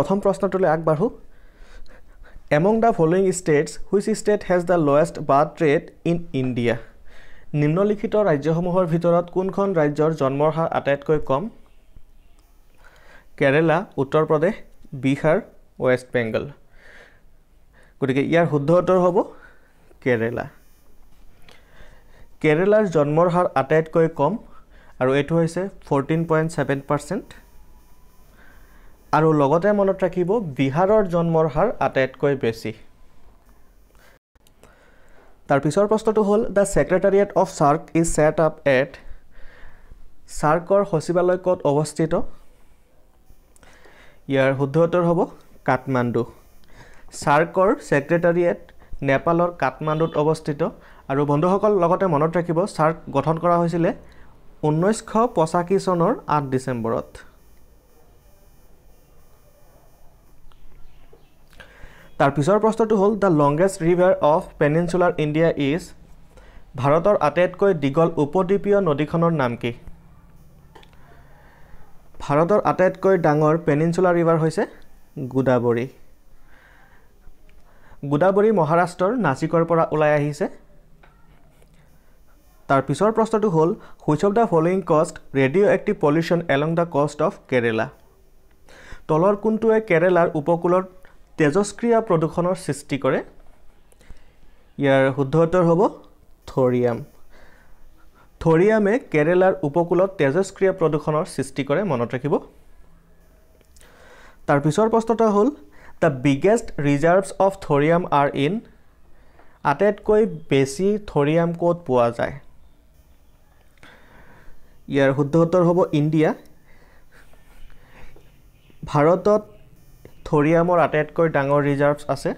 প্ৰথম প্ৰশ্নটোলৈ আগবাঢ়ো Among the following states which state has the lowest birth rate in India নিম্নলিখিত ৰাজ্যসমূহৰ ভিতৰত কোনখন ৰাজ্যৰ জন্মৰ হাৰ আটাইতকৈ কম কেৰালা উত্তৰ প্ৰদেশ বিহাৰ ওয়েস্ট বেংগল গতিকে ইয়াৰ শুদ্ধ উত্তৰ হ'ব কেৰালা কেৰালাৰ জন্মৰ হাৰ আটাইতকৈ কম আৰু এটো হৈছে 14.7% আৰু লগতে মনত ৰাখিব বিহাৰৰ জন্মৰ হাৰ আটাইতকৈ বেছি তাৰ পিছৰ প্ৰশ্নটো হ'ল the secretariat of SAARC is set up at SAARCৰ সচিবালয় ক'ত অৱস্থিত ইয়াৰ শুদ্ধ উত্তৰ হ'ব কাঠমাণ্ডু SAARCৰ সেক্ৰেটাৰিয়েট নেপালৰ কাঠমাণ্ডুত অৱস্থিত আৰু বন্ধুসকল লগতে মনত ৰাখিব SAARC গঠন কৰা হৈছিল 1985 চনৰ 8 ডিসেম্বৰত তাৰ পিছৰ প্ৰশ্নটো হ'ল the longest river of peninsular India is ভাৰতৰ আটাইতকৈ দীঘল উপদ্বীপীয় নদীখনৰ নাম কি ভাৰতৰ আটাইতকৈ ডাঙৰ পেনিনচুলাৰ ৰিভাৰ হৈছে গোদাবৰী গোদাবৰী মহাৰাষ্ট্ৰৰ নাসিকৰ পৰা ওলাই আহিছে তাৰ পিছৰ প্ৰশ্নটো হ'ল which of the following caused radioactive pollution along the coast of Kerala তলৰ কোনটোৱে কেৰালাৰ উপকূলৰ তেজস্ক্ৰিয় প্ৰদূষণৰ সৃষ্টি কৰে ইয়াৰ শুদ্ধ উত্তৰ হ'ব থৰিয়াম থৰিয়ামে কেৰালাৰ উপকূলত তেজস্ক্ৰিয় প্ৰদূষণৰ সৃষ্টি কৰে মনত ৰাখিব তাৰ পিছৰ প্ৰশ্নটো হ'ল the biggest reserves of thorium are in আটাইতকৈ বেছি থৰিয়াম ক'ত পোৱা যায় ইয়াৰ শুদ্ধ উত্তৰ হ'ব ইণ্ডিয়া ভাৰতত থৰিয়ামৰ আটাইতকৈ ডাঙৰ ৰিজাৰ্ভছ আছে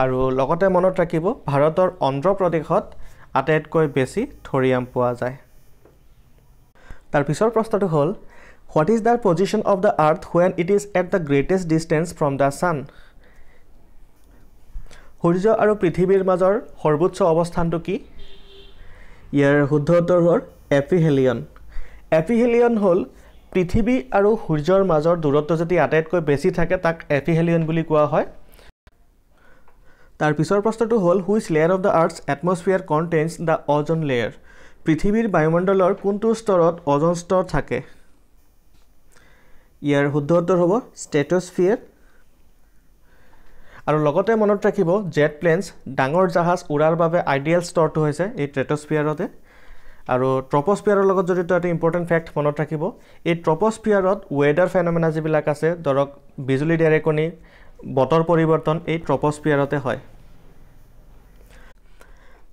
আৰু লগতে মনত ৰাখিব ভাৰতৰ অন্ধ্ৰ প্ৰদেশত আটাইতকৈ বেছি থৰিয়াম পোৱা যায় তাৰ পিছৰ প্ৰশ্নটো হ'ল what is the position of the earth when it is at the greatest distance from the sun সূৰ্য আৰু পৃথিৱীৰ মাজৰ সৰ্বোচ্চ অৱস্থানটো কি ইয়াৰ শুদ্ধ উত্তৰ হ'ল এপিহেলিয়ন হ'ল পৃথিৱী আৰু সূৰ্যৰ মাজৰ দূৰত্ব যদি আটাইতকৈ বেছি থাকে তাক এপিহেলিয়ন বুলি কোৱা হয় তাৰ পিছৰ প্ৰশ্নটো হ'ল which layer of the earth's atmosphere contains the ozone layer পৃথিৱীৰ বায়ুমণ্ডলৰ কোনটো স্তৰত ওজন স্তৰ থাকে ইয়াৰ শুদ্ধ উত্তৰ হ'ব স্ট্ৰেটোস্ফিয়াৰ আৰু লগতে মনত ৰাখিব জেট প্লেনছ ডাঙৰ জাহাজ উৰাৰ বাবে আইডিয়েল স্তৰটো হৈছে এই স্ট্ৰেটোস্ফিয়াৰতে আৰু ট্ৰপোস্ফিয়াৰৰ লগত জড়িত এটা ইম্পৰ্টেন্ট ফ্যাক্ট মনত ৰাখিব এই ট্ৰপোস্ফিয়াৰত ওয়েদাৰ ফেনোমেনা যিবিলাক আছে ধৰক বিজুলী ঢেৰেকনি বতৰ পৰিৱৰ্তন এই ট্ৰপোস্ফিয়াৰতে হয়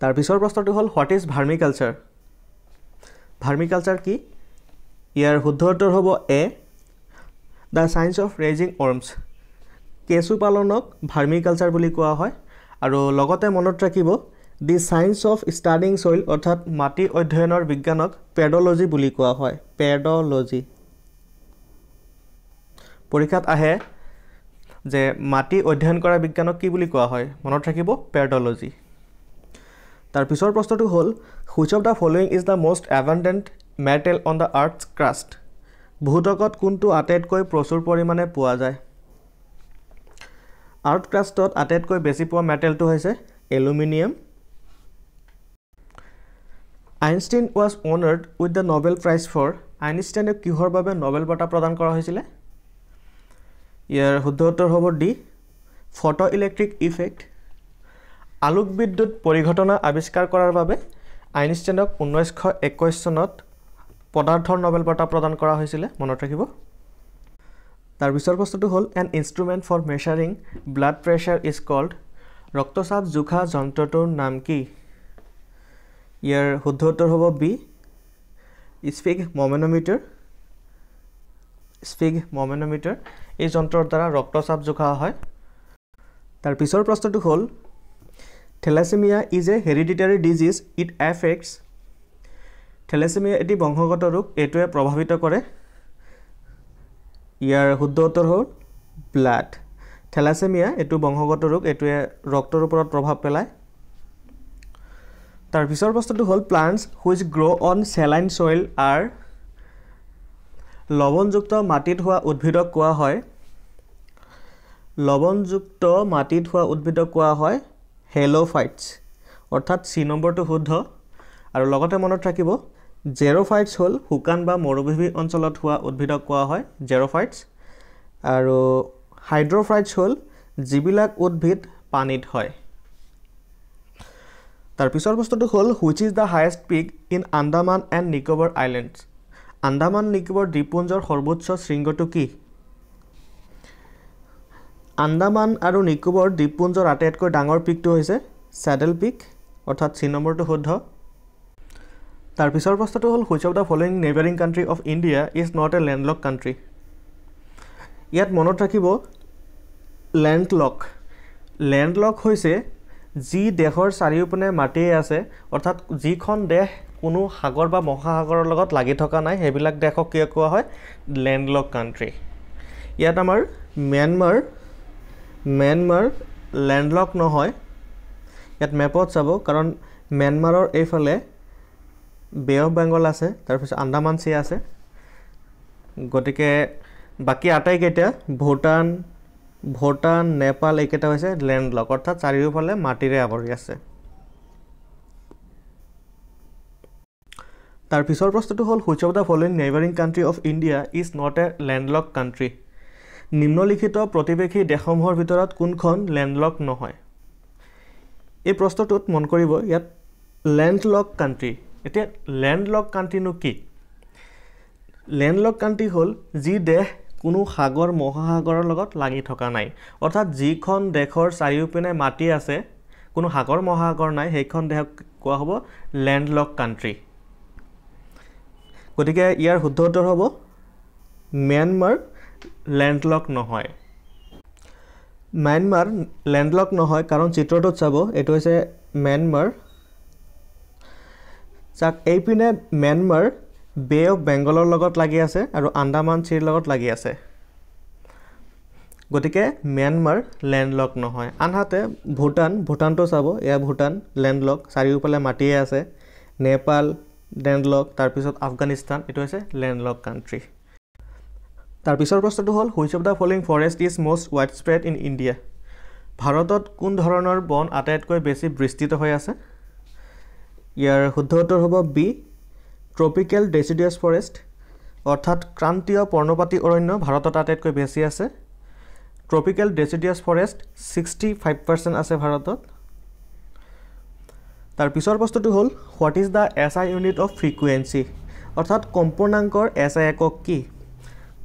তাৰ পিছৰ প্ৰশ্নটো হ'ল হোৱাট ইজ ভাৰ্মিকালচাৰ কি ইয়াৰ শুদ্ধ উত্তৰ হ'ব a the science of raising worms কেঁচু পালনক ভাৰ্মিকালচাৰ বুলি কোৱা হয় আৰু লগতে মনত ৰাখিব দি সায়েন্স অফ ষ্টাডিং সইল অৰ্থাৎ মাটি অধ্যয়নৰ বিজ্ঞানক পেডোলজি বুলি কোৱা হয় পেডোলজি পৰীক্ষাত আহে যে মাটি অধ্যয়ন কৰা বিজ্ঞানক কি বুলি কোৱা হয় মনত ৰাখিব পেডোলজি তাৰ পিছৰ প্ৰশ্নটো হ'ল which of the following is the most abundant metal on the earth's crust ভূতকত কোনটো আটাইতকৈ প্ৰচুৰ পৰিমাণে পোৱা যায় আৰ্থ ক্ৰাষ্টত আটাইতকৈ বেছি পোৱা মেটেলটো হৈছে aluminium Einstein was honored with the Nobel Prize for আইনষ্টাইনক কিহৰ বাবে নোবেল বঁটা প্ৰদান কৰা হৈছিল ইয়াৰ শুদ্ধ উত্তৰ হ'ব ডি ফটো ইলেক্ট্ৰিক ইফেক্ট আলোক বিদ্যুৎ পৰিঘটনা আৱিষ্কাৰ কৰাৰ বাবে আইনষ্টাইনক 1921 চনত পদাৰ্থৰ নোবেল বঁটা প্ৰদান কৰা হৈছিল মনত ৰাখিব তাৰ পিছৰ প্ৰশ্নটো হ'ল an instrument for measuring blood pressure is called ৰক্তচাপ জোখা যন্ত্ৰটোৰ নাম কি ইয়াৰ শুদ্ধ উত্তৰ হ'ব বি স্ফিগমোমেনোমিটাৰ এই যন্ত্ৰৰ দ্বাৰা ৰক্তচাপ জোখা হয় তাৰ পিছৰ প্ৰশ্নটো হ'ল thalassemia is a hereditary disease it affects thalassemia এটি বংশগত ৰোগ এটোৱে প্ৰভাৱিত কৰে ইয়াৰ শুদ্ধ উত্তৰ হ'ল ব্লাড থ্যালাসেমিয়া এটো বংশগত ৰোগ এটোৱে ৰক্তৰ ওপৰত প্ৰভাৱ পেলায় তাৰ পিছৰ বস্তুটো হ'ল plants which grow on saline soil are লৱণযুক্ত মাটিত হোৱা উদ্ভিদক কোৱা হয় লৱণযুক্ত মাটিত হোৱা উদ্ভিদক কোৱা হয় হেলোফাইটছ অৰ্থাৎ চি নম্বৰটো শুদ্ধ আৰু লগতে মনত ৰাখিব জেৰোফাইটছ হ'ল শুকান বা মৰুভূমি অঞ্চলত হোৱা উদ্ভিদক কোৱা হয় জেৰোফাইটছ আৰু হাইড্ৰোফাইটছ হ'ল যিবিলাক উদ্ভিদ পানীত হয় তাৰ পিছৰ বস্তুটো হ'ল which is the highest peak in Andaman and Nicobar islands Andaman Nicobar দ্বীপপুঞ্জৰ সৰ্বোচ্চ শৃংগটো কি আন্দামান আৰু নিকোবৰ দ্বীপপুঞ্জৰ আটাইতকৈ ডাঙৰ পিকটো হৈছে স্যাডল পিক অৰ্থাৎ চি নম্বৰটো শুদ্ধ তাৰ পিছৰ প্ৰশ্নটো হ'ল which of the following neighbouring country of India is not a landlock country ইয়াত মনত ৰাখিব লেণ্ডলক হৈছে যি দেশৰ চাৰিওপিনে মাটিয়ে আছে অৰ্থাৎ যিখন দেশ কোনো সাগৰ বা মহাসাগৰৰ লগত লাগি থকা নাই সেইবিলাক দেশক কি কোৱা হয় লেণ্ডলক কাণ্ট্ৰি ইয়াত আমাৰ ম্যানমাৰ লেণ্ডলক নহয় ইয়াত মেপত চাব কাৰণ ম্যানমাৰৰ এইফালে বে অফ বেংগল আছে তাৰপিছত আন্দামান চি আছে গতিকে বাকি আটাইকেইটা ভুটান নেপাল এইকেইটা হৈছে লেণ্ডলক অৰ্থাৎ চাৰিওফালে মাটিৰে আৱৰি আছে তাৰ পিছৰ প্ৰশ্নটো হ'ল which of the following neighbouring country of India is not a landlock country নিম্নলিখিত প্ৰতিবেশী দেশসমূহৰ ভিতৰত কোনখন লেণ্ডলক নহয় এই প্ৰশ্নটোত মন কৰিব ইয়াত লেণ্ডলক কাণ্ট্ৰি এতিয়া লেণ্ডলক কাণ্ট্ৰিনো কি লেণ্ডলক কাণ্ট্ৰি হ'ল যি দেশ কোনো সাগৰ মহাসাগৰৰ লগত লাগি থকা নাই অৰ্থাৎ যিখন দেশৰ চাৰিওপিনে মাটি আছে কোনো সাগৰ মহাসাগৰ নাই সেইখন দেশক কোৱা হ'ব লেণ্ডলক কাণ্ট্ৰি গতিকে ইয়াৰ শুদ্ধ উত্তৰ হ'ব ম্যানমাৰ লেণ্ডলক নহয় ম্যানমাৰ লেণ্ডলক নহয় কাৰণ চিত্ৰটোত চাব এইটো হৈছে ম্যানমাৰ চাক এইপিনে ম্যানমাৰ বে অফ বেংগলৰ লগত লাগি আছে আৰু আন্দামান চিৰ লগত লাগি আছে গতিকে ম্যানমাৰ লেণ্ডলক নহয় আনহাতে ভুটানটো চাব এয়া ভুটান লেণ্ডলক চাৰিওফালে মাটিয়ে আছে নেপাল লেণ্ডলক তাৰপিছত আফগানিস্তান এইটো হৈছে লেণ্ডলক কাণ্ট্ৰি তাৰ পিছৰ প্ৰশ্নটো হ'ল which of the following forest is most wide spread in India ভাৰতত কোন ধৰণৰ বন আটাইতকৈ বেছি বিস্তৃত হৈ আছে ইয়াৰ শুদ্ধ উত্তৰ হ'ব বি ট্ৰপিকেল ডেচিডিয়াছ ফৰেষ্ট অৰ্থাৎ ক্ৰান্তীয় পৰ্ণপাতী অৰণ্য ভাৰতত আটাইতকৈ বেছি আছে ট্ৰপিকেল ডেচিডিয়াছ ফৰেষ্ট 65% আছে ভাৰতত তাৰ পিছৰ বস্তুটো হ'ল what is the SI unit of frequency অৰ্থাৎ কম্পনাংকৰ এছআই একক কি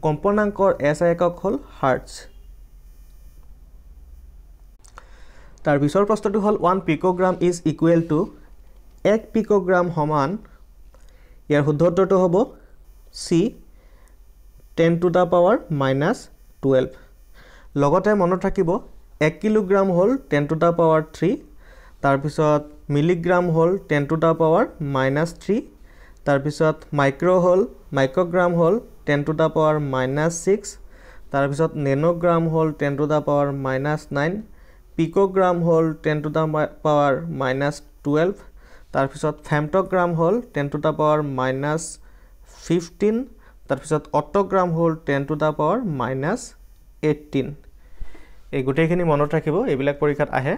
কম্পনাংকৰ এছআই একক হ'ল হাৰ্টছ তাৰ পিছৰ প্ৰশ্নটো হ'ল 1 পিকোগ্ৰাম ইজ ইকুৱেল টু 1 পিকোগ্ৰাম সমান ইয়াৰ শুদ্ধ উত্তৰটো হ'ব চি 10 টু দা পাৱাৰ -12 লগতে মনত ৰাখিব 1 কিলোগ্ৰাম হ'ল 10 টু দা পাৱাৰ 3 তাৰপিছত মিলিগ্ৰাম হ'ল 10 টু দা পাৱাৰ -3 তাৰপিছত মাইক্ৰগ্ৰাম হ'ল 10 টু দা পাৱাৰ -6 তাৰপিছত নেনোগ্ৰাম হ'ল 10 টু দা পাৱাৰ -9 পিকোগ্ৰাম হ'ল 10 টু দা পাৱাৰ -12 তাৰপিছত ফেমটোগ্ৰাম হ'ল 10 টু দা পাৱাৰ -15 তাৰপিছত অটোগ্ৰাম হ'ল 10 টু দা পাৱাৰ -18 এই গোটেইখিনি মনত ৰাখিব এইবিলাক পৰীক্ষাত আহে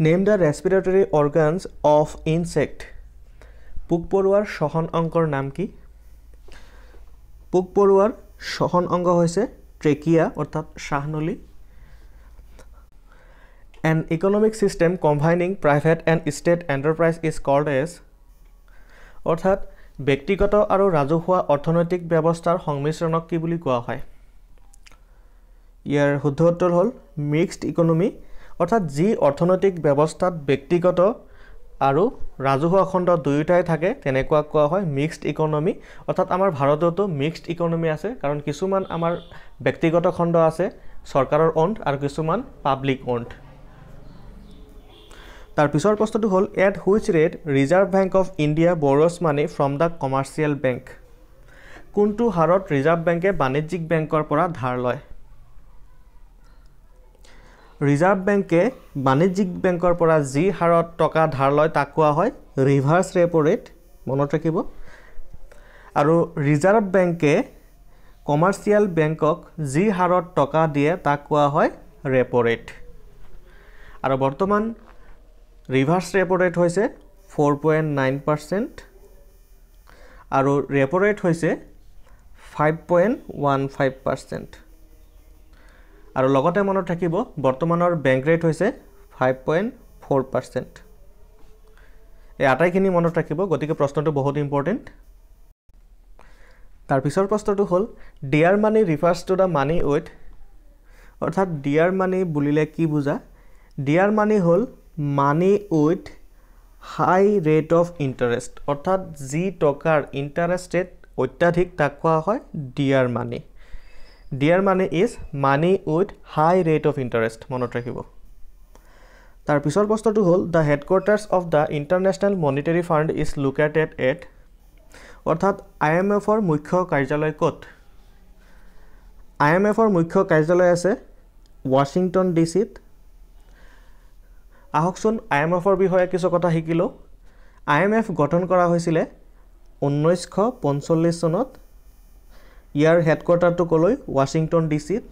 name the respiratory organs of insect পোক পৰুৱাৰ শ্বসন অংগৰ নাম কি পোক পৰুৱাৰ শ্বসন অংগ হৈছে ট্ৰেকিয়া অৰ্থাৎ শ্বাসনলী An economic system combining private and state enterprise is called as অৰ্থাৎ ব্যক্তিগত আৰু ৰাজহুৱা অৰ্থনৈতিক ব্যৱস্থাৰ সংমিশ্ৰণক কি বুলি কোৱা হয় ইয়াৰ শুদ্ধ উত্তৰ হ'ল মিক্সড ইকনমি অৰ্থাৎ যি অৰ্থনৈতিক ব্যৱস্থাত ব্যক্তিগত আৰু ৰাজহুৱা খণ্ড দুয়োটাই থাকে তেনেকুৱা কোৱা হয় মিক্সড ইকনমি অৰ্থাৎ আমাৰ ভাৰততো মিক্সড ইকনমি আছে কাৰণ কিছুমান আমাৰ ব্যক্তিগত খণ্ড আছে চৰকাৰৰ ওন্ড আৰু কিছুমান পাব্লিক ওন্ড তাৰ পিছৰ প্ৰশ্নটো হ'ল at which rate reserve bank of India borrows money from the commercial bank কোনটো হাৰত ৰিজাৰ্ভ বেংকে বাণিজ্যিক বেংকৰ পৰা ধাৰ লয় ৰিজাৰ্ভ বেংকে বাণিজ্যিক বেংকৰ পৰা যি হাৰত টকা ধাৰ লয় তাক কোৱা হয় ৰিভাৰ্ছ ৰেপো ৰেট মনত ৰাখিব আৰু ৰিজাৰ্ভ বেংকে কমাৰ্চিয়েল বেংকক যি হাৰত টকা দিয়ে তাক কোৱা হয় ৰেপো ৰেট আৰু বৰ্তমান ৰিভাৰ্ছ ৰেপো ৰেট হৈছে 4.9% আৰু ৰেপো ৰেট হৈছে 5.15% আৰু লগতে মনত ৰাখিব বৰ্তমানৰ বেংক ৰেট হৈছে 5.4%। এই আটাইখিনি মনত ৰাখিব, গতিকে প্ৰশ্নটো বহুত ইম্পৰ্টেণ্ট। তাৰ পিছৰ প্ৰশ্নটো হ'ল dear money refers to the money with, অৰ্থাৎ ডিয়াৰ মানি বুলিলে কি বুজা? ডিয়াৰ মানি হ'ল money with high rate of interest, অৰ্থাৎ যি টকাৰ ইণ্টাৰেষ্ট ৰেট অত্যাধিক তাক কোৱা হয় dear money. Dear money is money with high rate of interest, মনত ৰাখিব। তাৰ পিছৰ প্ৰশ্নটো হ'ল the headquarters of the International Monetary Fund is located at, অৰ্থাৎ IMFৰ মুখ্য কাৰ্যালয় ক'ত? IMFৰ মুখ্য কাৰ্যালয় আছে ৱাশ্বিংটন ডিচিত। আহকচোন IMFৰ বিষয়ে কিছু কথা শিকিলোঁ। IMF গঠন কৰা হৈছিলে 1945 চনত। ইয়াৰ হেডকোৱাৰ্টাৰটো ক'লৈ? ৱাশ্বিংটন ডিচিত।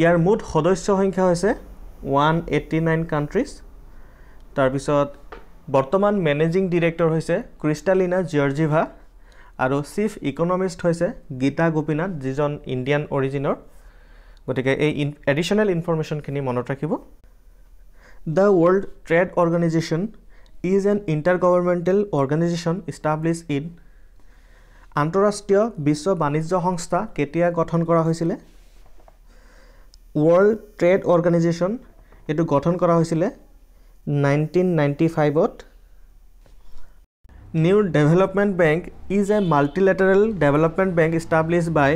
ইয়াৰ মুঠ সদস্য সংখ্যা হৈছে 189 কাণ্ট্ৰিজ। তাৰপিছত বৰ্তমান মেনেজিং ডিৰেক্টৰ হৈছে ক্ৰিষ্টালিনা জৰ্জিভা আৰু চিফ ইকনমিষ্ট হৈছে গীতা গোপীনাথ, যিজন ইণ্ডিয়ান অৰিজিনৰ। গতিকে এই এডিশ্যনেল ইনফৰমেশ্যনখিনি মনত ৰাখিব। The world trade organisation is an intergovernmental organisation established in, আন্তঃৰাষ্ট্ৰীয় বিশ্ব বাণিজ্য সংস্থা কেতিয়া গঠন কৰা হৈছিলে? ৱৰ্ল্ড ট্ৰেড অৰ্গেনাইজেশ্যন এইটো গঠন কৰা হৈছিলে 1995ত। New development bank is a multilateral development bank established by,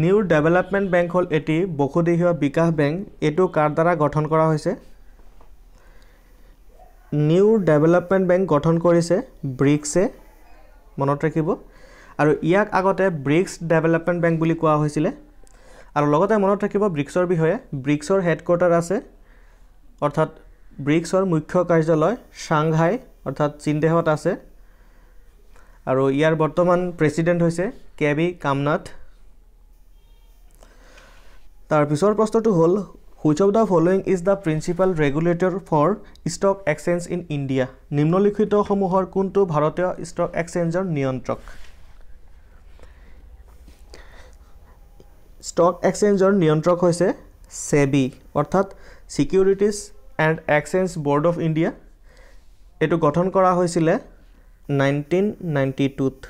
new development bank হ'ল এটি বহুদেশীয় বিকাশ বেংক। এইটো কাৰ দ্বাৰা গঠন কৰা হৈছে? নিউ ডেভেলপমেণ্ট বেংক গঠন কৰিছে ব্ৰিক্সে, মনত ৰাখিব। আৰু ইয়াক আগতে ব্ৰিক্স ডেভেলপমেণ্ট বেংক বুলি কোৱা হৈছিলে। আৰু লগতে মনত ৰাখিব ব্ৰিক্সৰ বিষয়ে, ব্ৰিক্সৰ হেডকোৱাৰ্টাৰ আছে, অৰ্থাৎ ব্ৰিক্সৰ মুখ্য কাৰ্যালয় চাংঘাই অৰ্থাৎ চীন দেশত আছে। আৰু ইয়াৰ বৰ্তমান প্ৰেছিডেণ্ট হৈছে কেবি কামনাথ। তাৰ পিছৰ প্ৰশ্নটো হ'ল which of the following is the principal regulator for stock exchange in India? নিম্নলিখিতসমূহৰ কোনটো ভাৰতীয় ষ্টক এক্সচেঞ্জৰ নিয়ন্ত্ৰক? ষ্টক এক্সচেঞ্জৰ নিয়ন্ত্ৰক হৈছে সেবি, অৰ্থাৎ securities and exchange board of India. এইটো গঠন কৰা হৈছিলে 1992ত।